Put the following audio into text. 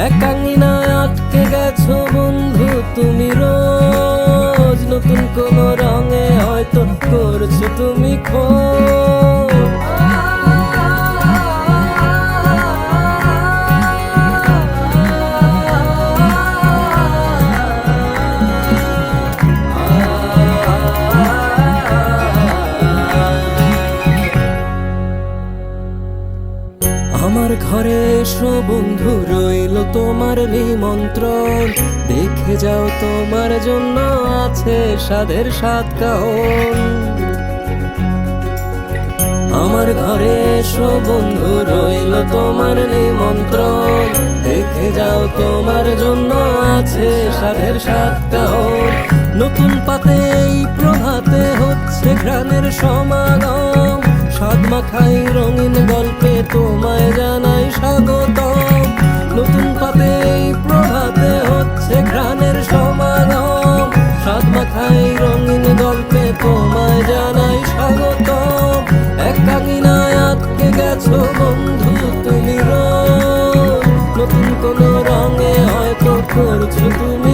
একাঙ্গিনায় আটকে গেছো বন্ধু তুমি রোজ, নতুন কোন রঙে হয়তো করছো তুমি খোঁজ। আমার ঘরে এসো বন্ধু, রইল তোমার নিমন্ত্রণ, দেখে যাও তোমার জন্য আছে স্বাদের সাত কাহন। আমার ঘরে এসো বন্ধু, রইল তোমার নিমন্ত্রণ, দেখে যাও তোমার জন্য আছে স্বাদের সাত কাহন। নতুন পাতে এই প্রভাতে হচ্ছে ঘ্রাণের সমাগম, স্বাদ মাখাই রঙিন গল্পে তোমায় জানাই স্বাগতম। নতুন পাতে এই প্রভাতে হচ্ছে ঘ্রাণের সমাগম, স্বাদ মাখাই রঙিন গল্পে তোমায় জানাই স্বাগতম। একাঙ্গিনায় আটকে গেছো বন্ধু তুমি রোজ, নতুন কোন রঙে হয়তো করছো তুমি